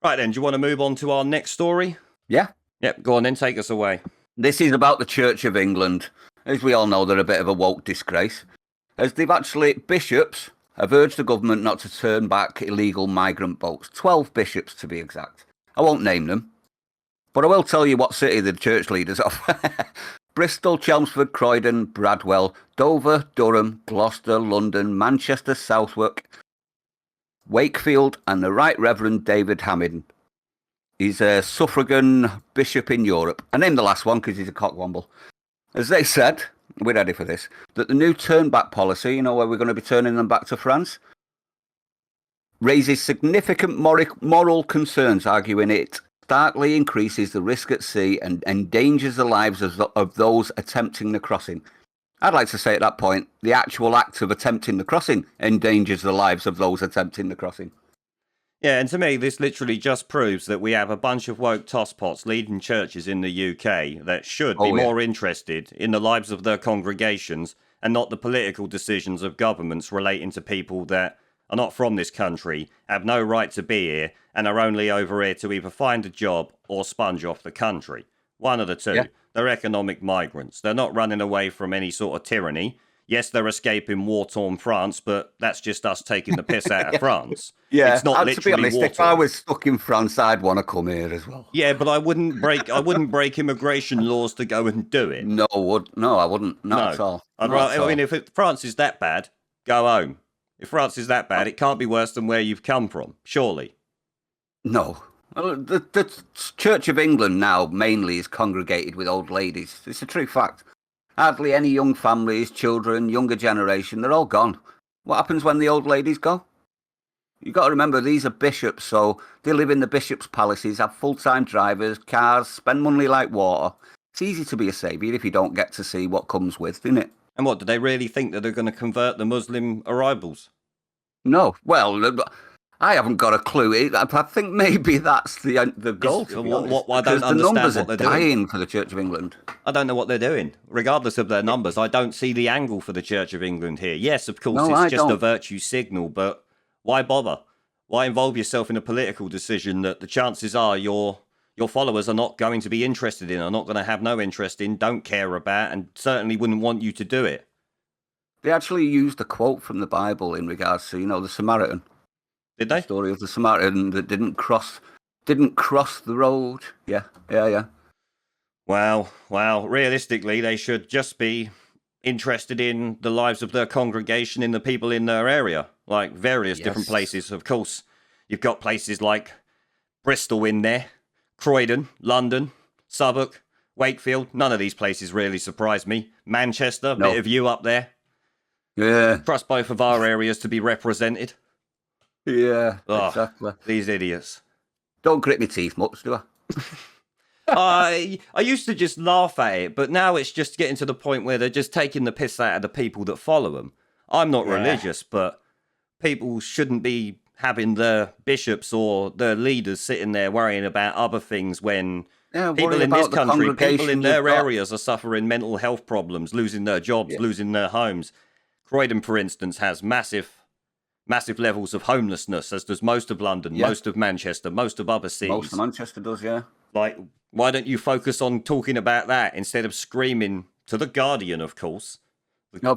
Right then, do you want to move on to our next story? Yeah. Yep, go on then, take us away. This is about the Church of England. As we all know, they're a bit of a woke disgrace. As bishops have urged the government not to turn back illegal migrant boats. 12 bishops to be exact. I won't name them, but I will tell you what city the church leaders of. Bristol, Chelmsford, Croydon, Bradwell, Dover, Durham, Gloucester, London, Manchester, Southwark, Wakefield, and the Right Reverend David Hammond. He's a suffragan bishop in Europe. I named the last one because he's a cockwomble. As they said, we're ready for this, that the new turn-back policy, where we're going to be turning them back to France, raises significant moral concerns, arguing it starkly increases the risk at sea and endangers the lives of those attempting the crossing. I'd like to say at that point, the actual act of attempting the crossing endangers the lives of those attempting the crossing. Yeah, and to me, this literally just proves that we have a bunch of woke tosspots leading churches in the UK that should be more interested in the lives of their congregations and not the political decisions of governments relating to people that are not from this country, have no right to be here, and are only over here to either find a job or sponge off the country. One of the two. Yeah. They're economic migrants. They're not running away from any sort of tyranny. Yes, they're escaping war-torn France, but that's just us taking the piss out of France. Yeah, it's not literally to be honest, war-torn. If I was stuck in France, I'd want to come here as well. Yeah, but I wouldn't break immigration laws to go and do it. No, I wouldn't. Not at all. If France is that bad, go home. If France is that bad, it can't be worse than where you've come from, surely. No. The Church of England now mainly is congregated with old ladies. It's a true fact. Hardly any young families, children, younger generation, they're all gone. What happens when the old ladies go? You've got to remember, these are bishops, so they live in the bishops' palaces, have full-time drivers, cars, spend money like water. It's easy to be a saviour if you don't get to see what comes with, isn't it? And what, do they really think that they're going to convert the Muslim arrivals? No. Well, I haven't got a clue. I think maybe that's the goal. I don't understand the numbers what they're dying doing for the Church of England. I don't know what they're doing. Regardless of their numbers, I don't see the angle for the Church of England here. Yes, of course, it's just a virtue signal, but why bother? Why involve yourself in a political decision that the chances are your followers are not going to be interested in, are not going to have no interest in, don't care about, and certainly wouldn't want you to do it? They actually used a quote from the Bible in regards to, the Samaritan. Did they? The story of the Samaritan that didn't cross the road. Yeah. Well, realistically, they should just be interested in the lives of their congregation and the people in their area, like various different places. Of course, you've got places like Bristol in there, Croydon, London, Southwark, Wakefield. None of these places really surprise me. Manchester, bit of you up there. Yeah. Trust both of our areas to be represented. Yeah, exactly. These idiots. Don't grit my teeth much, do I? I used to just laugh at it, but now it's just getting to the point where they're just taking the piss out of the people that follow them. I'm not religious, but people shouldn't be having their bishops or their leaders sitting there worrying about other things when people in this country, people in their areas are suffering mental health problems, losing their jobs, losing their homes. Croydon, for instance, has massive levels of homelessness, as does most of London, most of Manchester, most of other cities. Most of Manchester does, yeah. Like, why don't you focus on talking about that instead of screaming to the Guardian, of course,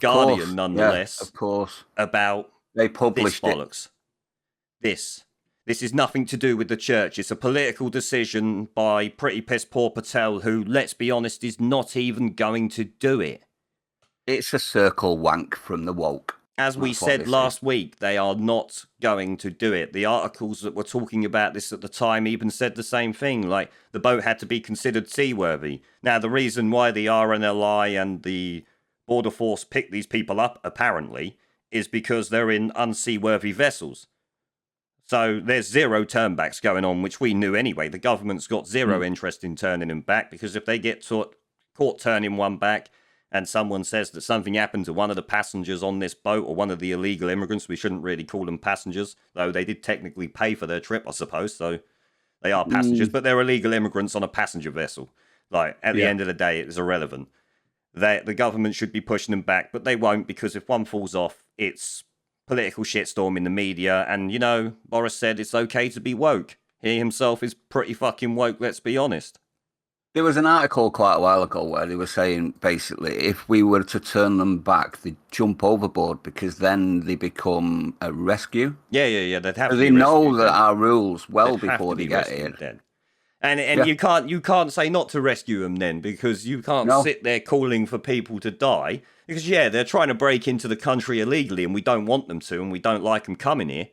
Guardian nonetheless, of course, about they published this bollocks. This is nothing to do with the church. It's a political decision by Priti Patel, who, let's be honest, is not even going to do it. It's a circle wank from the woke. As we said last week, they are not going to do it. The articles that were talking about this at the time even said the same thing, like the boat had to be considered seaworthy. Now, the reason why the RNLI and the Border Force picked these people up, apparently, is because they're in unseaworthy vessels. So there's zero turnbacks going on, which we knew anyway. The government's got zero interest in turning them back, because if they get caught turning one back, and someone says that something happened to one of the passengers on this boat or one of the illegal immigrants, we shouldn't really call them passengers, though they did technically pay for their trip, I suppose, so they are passengers, but they're illegal immigrants on a passenger vessel. Like, at the end of the day, it's irrelevant. The government should be pushing them back, but they won't, because if one falls off, it's political shitstorm in the media, and, Boris said it's okay to be woke. He himself is pretty fucking woke, let's be honest. There was an article quite a while ago where they were saying basically if we were to turn them back, they'd jump overboard because then they become a rescue. Yeah. They'd have to They be know rescued that then. our rules well They'd have before to they be get here. rescued then. And you can't say not to rescue them then, because you can't sit there calling for people to die. Because they're trying to break into the country illegally, and we don't want them to, and we don't like them coming here.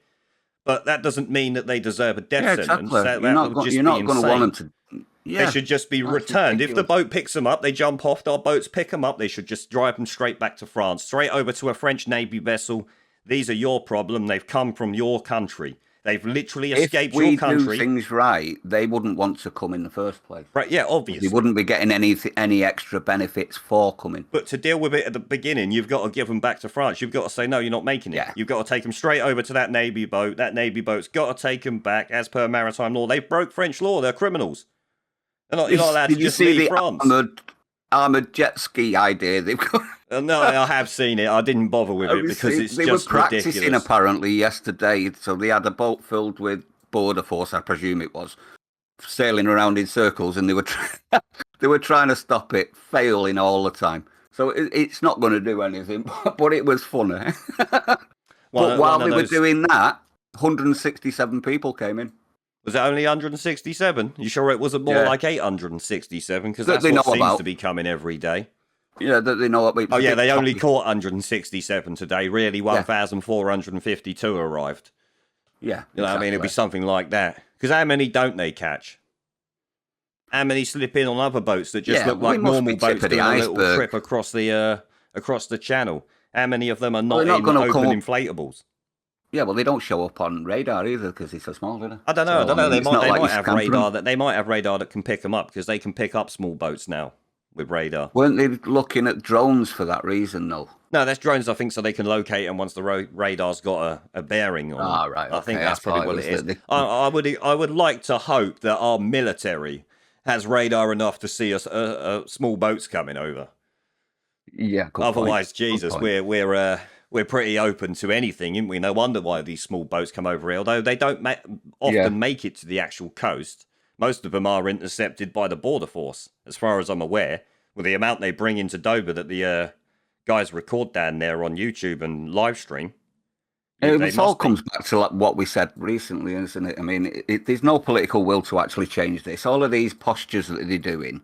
But that doesn't mean that they deserve a death sentence. Exactly. That would just You're be not going to want insane. them to. Yeah, They should just be that's returned. If the ridiculous. boat picks them up, they jump off. Our boats pick them up. They should just drive them straight back to France, straight over to a French Navy vessel. These are your problem. They've come from your country. They've literally escaped your country. If we do things right, they wouldn't want to come in the first place. Right, yeah, obviously. They wouldn't be getting any extra benefits for coming. But to deal with it at the beginning, you've got to give them back to France. You've got to say, no, you're not making it. Yeah. You've got to take them straight over to that Navy boat. That Navy boat's got to take them back as per maritime law. They broke French law. They're criminals. You're not allowed to just leave France. Armored jet ski idea they've got? No, I have seen it. I didn't bother with it because it's they just were practicing ridiculous. Apparently yesterday, so they had a boat filled with border force, I presume it was, sailing around in circles, and they were trying to stop it, failing all the time. So it's not going to do anything, but it was funny. But while they were doing that, 167 people came in. Was it only 167? You sure it wasn't more like 867? Because that's what seems to be coming every day. Yeah, that they know what. Oh yeah, they only caught 167 today. Really, 1,452 arrived. Yeah, you know what I mean? It'd be something like that. Because how many don't they catch? How many slip in on other boats that just look like normal boats doing a little trip across the channel? How many of them are not in open inflatables? Yeah, well, they don't show up on radar either because it's so small, do they? I don't know. They might have radar that can pick them up because they can pick up small boats now with radar. Weren't they looking at drones for that reason, though? No, that's drones, I think, so they can locate them once the radar's got a bearing on them. Ah, right. Okay. I think that's probably what it is. I would like to hope that our military has radar enough to see us small boats coming over. Yeah. Otherwise, Jesus, we're pretty open to anything, isn't we? No wonder why these small boats come over here. Although they don't often make it to the actual coast. Most of them are intercepted by the border force, as far as I'm aware. With the amount they bring into Dover that the guys record down there on YouTube and live stream. It all comes back to what we said recently, isn't it? I mean, there's no political will to actually change this. All of these postures that they're doing,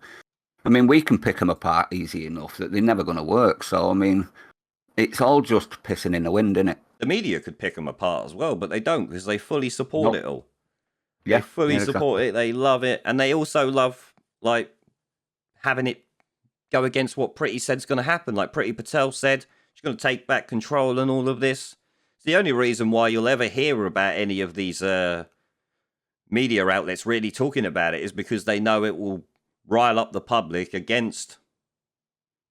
I mean, we can pick them apart easy enough that they're never going to work. So, I mean, it's all just pissing in the wind, isn't it? The media could pick them apart as well, but they don't because they fully support it all. Yeah, they fully support it. They love it, and they also love having it go against what Priti said's going to happen. Like Priti Patel said, she's going to take back control and all of this. It's the only reason why you'll ever hear about any of these media outlets really talking about it is because they know it will rile up the public against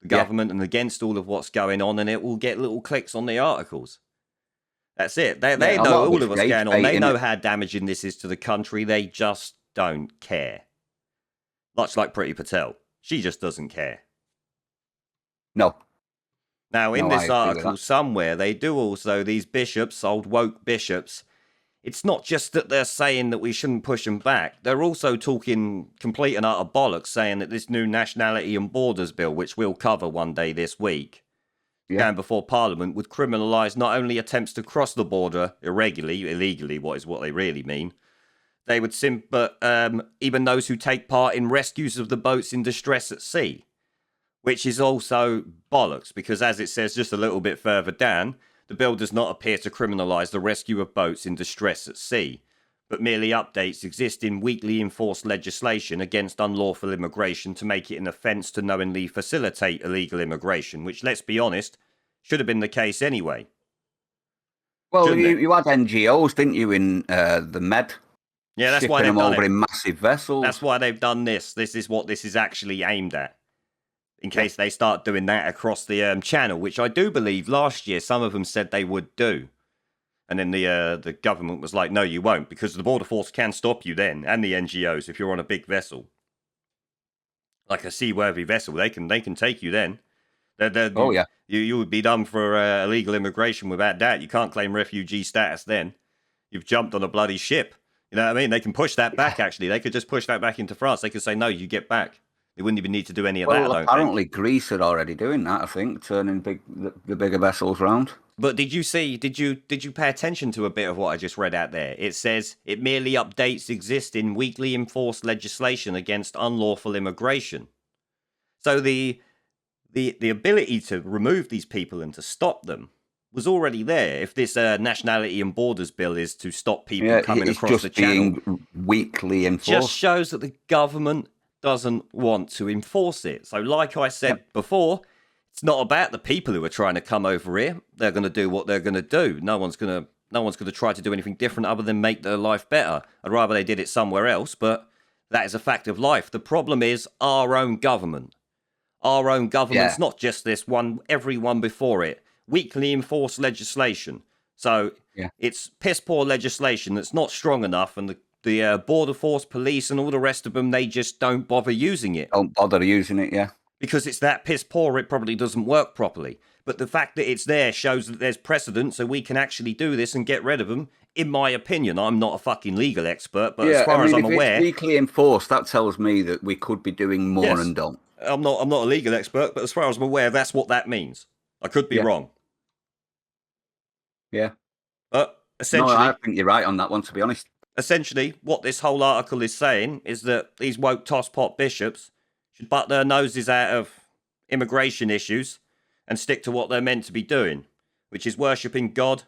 the government and against all of what's going on, and it will get little clicks on the articles. That's it. They know all of what's going on. They know how damaging this is to the country. They just don't care. Much like Priti Patel. She just doesn't care. No. Now, in this article somewhere, they do also, these bishops, old woke bishops, it's not just that they're saying that we shouldn't push them back. They're also talking complete and utter bollocks, saying that this new Nationality and Borders Bill, which we'll cover one day this week, going before Parliament, would criminalise not only attempts to cross the border illegally, what they really mean. They would even those who take part in rescues of the boats in distress at sea, which is also bollocks, because as it says just a little bit further down, the bill does not appear to criminalise the rescue of boats in distress at sea, but merely updates existing weakly enforced legislation against unlawful immigration to make it an offence to knowingly facilitate illegal immigration, which, let's be honest, should have been the case anyway. Well, you had NGOs, didn't you, in the Med? Yeah, that's why they've done over in massive vessels. That's why they've done this. This is what this is actually aimed at. In case they start doing that across the channel, which I do believe last year some of them said they would do. And then the government was like, no, you won't, because the Border Force can stop you then, and the NGOs, if you're on a big vessel. Like a seaworthy vessel, they can take you then. You would be done for illegal immigration without doubt. You can't claim refugee status then. You've jumped on a bloody ship. You know what I mean? They can push that back, actually. They could just push that back into France. They could say, no, you get back. They wouldn't even need to do any of that, Well, I don't apparently think. Greece are already doing that. I think turning the bigger vessels round. But did you pay attention to a bit of what I just read out there? It says it merely updates existing weekly enforced legislation against unlawful immigration. So the ability to remove these people and to stop them was already there. If this nationality and borders bill is to stop people Yeah, coming it's across the just channel, being weekly just enforced. shows that the government doesn't want to enforce it. So, like I said before, it's not about the people who are trying to come over here. They're going to do what they're going to do. No one's going to try to do anything different other than make their life better. I'd rather they did it somewhere else, but that is a fact of life. The problem is our own government. Our own government's not just this one, everyone before it. Weekly enforced legislation. So it's piss poor legislation that's not strong enough, and the border force, police, and all the rest of them, they just don't bother using it. Don't bother using it, yeah. Because it's that piss poor, it probably doesn't work properly. But the fact that it's there shows that there's precedent, so we can actually do this and get rid of them. In my opinion, I'm not a fucking legal expert, but as far as I'm if aware, it's weekly enforced, that tells me that we could be doing more and don't. I'm not a legal expert, but as far as I'm aware, that's what that means. I could be wrong. Yeah. But essentially, No, I think you're right on that one, to be honest. Essentially, what this whole article is saying is that these woke tosspot bishops should butt their noses out of immigration issues and stick to what they're meant to be doing, which is worshipping God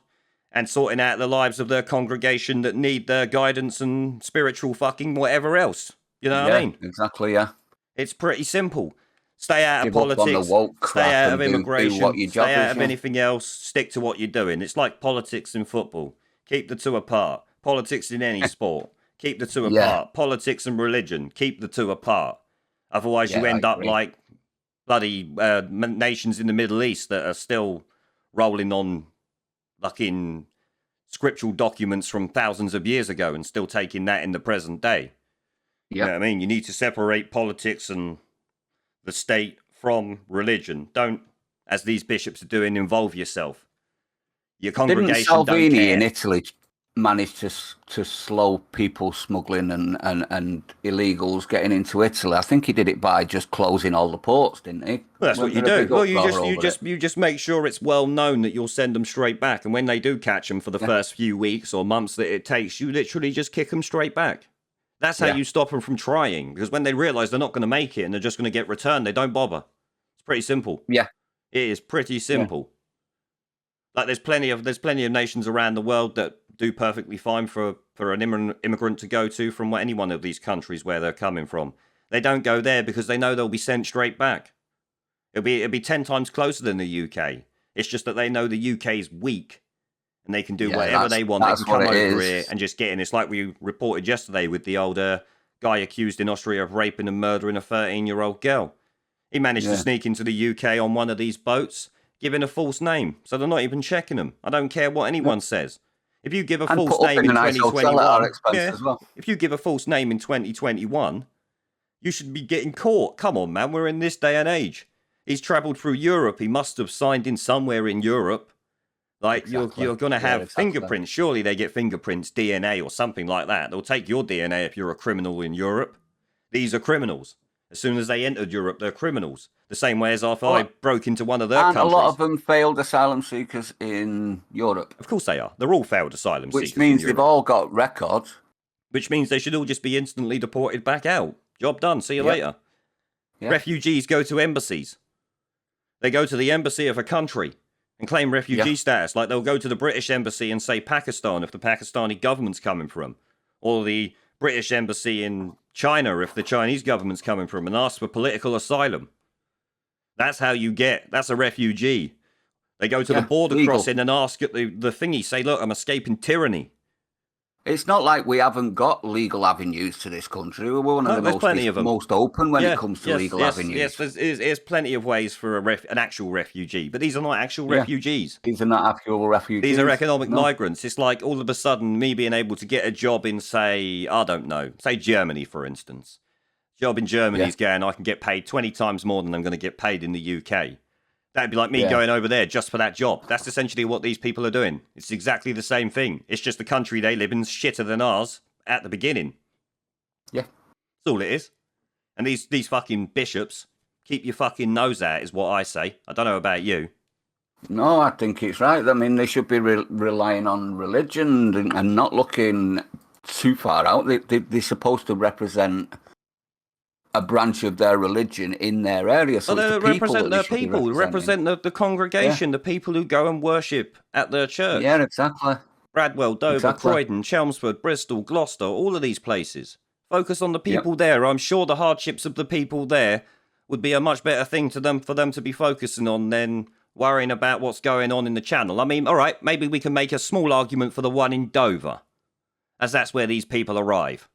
and sorting out the lives of their congregation that need their guidance and spiritual fucking whatever else. You know what I mean? Exactly, yeah. It's pretty simple. Stay out of Give up on politics, the woke stay crap out of and do immigration, what your job stay out is, of yeah. anything else, stick to what you're doing. It's like politics and football. Keep the two apart. Politics in any sport. Keep the two apart. Politics and religion. Keep the two apart. Otherwise, you end up like bloody nations in the Middle East that are still rolling on fucking scriptural documents from thousands of years ago and still taking that in the present day. You know what I mean? You need to separate politics and the state from religion. Don't, as these bishops are doing, involve yourself. Your congregation Didn't Salvini don't care. in Italy manage to slow people smuggling and illegals getting into Italy? I think he did it by just closing all the ports, didn't he? Well, that's what you do. Well, you just make sure it's well known that you'll send them straight back, and when they do catch them for the first few weeks or months that it takes, you literally just kick them straight back. That's how you stop them from trying, because when they realise they're not going to make it and they're just going to get returned, they don't bother. It's pretty simple. Yeah, it is pretty simple. Like there's plenty of nations around the world that do perfectly fine for an immigrant to go to from any one of these countries where they're coming from. They don't go there because they know they'll be sent straight back. It'll be 10 times closer than the UK. It's just that they know the UK is weak and they can do whatever they want. They can come over here and just get in. It's like we reported yesterday with the old guy accused in Austria of raping and murdering a 13-year-old girl. He managed to sneak into the UK on one of these boats, giving a false name. So they're not even checking them. I don't care what anyone says. If you give a false name in 2021, if you give a false name in 2021, you should be getting caught. Come on, man. We're in this day and age. He's travelled through Europe. He must have signed in somewhere in Europe. Like, you're going to have fingerprints. Surely they get fingerprints, DNA or something like that. They'll take your DNA if you're a criminal in Europe. These are criminals. As soon as they entered Europe, they're criminals. The same way as if I broke into one of their countries. And a lot of them failed asylum seekers in Europe. Of course they are. They're all failed asylum seekers. Which means they've all got records. Which means they should all just be instantly deported back out. Job done. See you later. Yep. Refugees go to embassies. They go to the embassy of a country and claim refugee status. Like they'll go to the British embassy and say Pakistan if the Pakistani government's coming from. Or the British embassy in China if the Chinese government's coming from and ask for political asylum. That's how you get. That's a refugee. They go to the border crossing and ask at the thingy, say, look, I'm escaping tyranny. It's not like we haven't got legal avenues to this country. We're one of the most open when it comes to legal avenues. Yes, there's plenty of ways for an actual refugee, but these are not actual refugees. These are not actual refugees. These are economic migrants. It's like all of a sudden me being able to get a job in, say, I don't know, say Germany, for instance. Job in Germany is going, I can get paid 20 times more than I'm going to get paid in the UK. That'd be like me going over there just for that job. That's essentially what these people are doing. It's exactly the same thing. It's just the country they live in is shitter than ours, at the beginning. Yeah. That's all it is. And these fucking bishops, keep your fucking nose out, is what I say. I don't know about you. No, I think it's right. I mean, they should be relying on religion and not looking too far out. They're supposed to represent a branch of their religion in their area. So they represent their people, represent the congregation, the people who go and worship at their church. Yeah, exactly. Bradwell, Dover, Croydon, Chelmsford, Bristol, Gloucester, all of these places. Focus on the people there. I'm sure the hardships of the people there would be a much better thing to them for them to be focusing on than worrying about what's going on in the Channel. I mean, all right, maybe we can make a small argument for the one in Dover, as that's where these people arrive.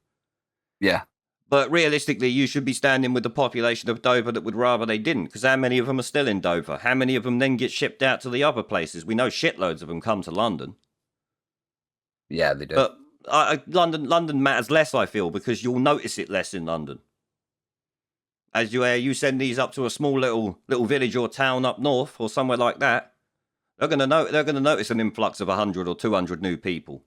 Yeah. But realistically, you should be standing with the population of Dover that would rather they didn't, because how many of them are still in Dover? How many of them then get shipped out to the other places? We know shitloads of them come to London. Yeah, they do. But London matters less, I feel, because you'll notice it less in London. As you send these up to a small little village or town up north or somewhere like that, they're gonna notice an influx of 100 or 200 new people.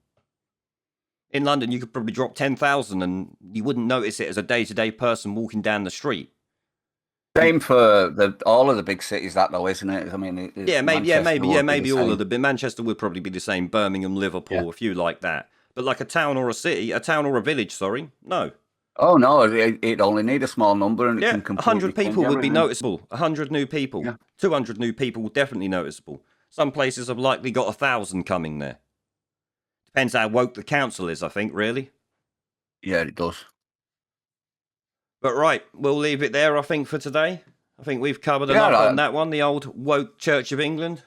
In London, you could probably drop 10,000 and you wouldn't notice it as a day-to-day person walking down the street. Same for all of the big cities, that though, isn't it? I mean, maybe all of the. Manchester would probably be the same. Birmingham, Liverpool, a few like that. But like a town or a village, sorry, no. Oh no, it only need a small number, and it can completely 100 people would be noticeable. 100 new people, 200 new people, definitely noticeable. Some places have likely got 1,000 coming there. Depends how woke the council is, I think, really. Yeah, it does. But right, we'll leave it there, I think, for today. I think we've covered enough on that one, the old woke Church of England.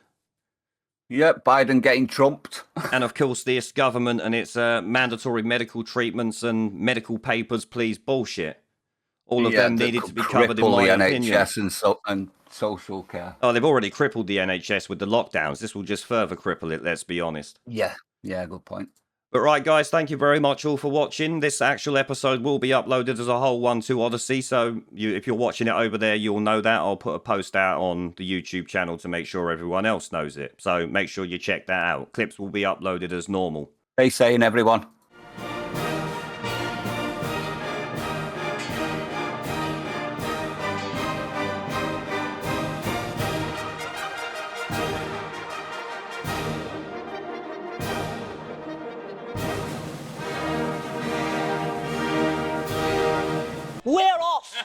Yeah, Biden getting trumped. And of course, this government and its mandatory medical treatments and medical papers, please bullshit. All of them needed to be covered in my opinion. NHS and social care. Oh, they've already crippled the NHS with the lockdowns. This will just further cripple it, let's be honest. Yeah, good point. But right, guys, thank you very much all for watching. This actual episode will be uploaded as a whole one to Odyssey, so if you're watching it over there, you'll know that. I'll put a post out on the YouTube channel to make sure everyone else knows it. So make sure you check that out. Clips will be uploaded as normal. Stay sane, everyone.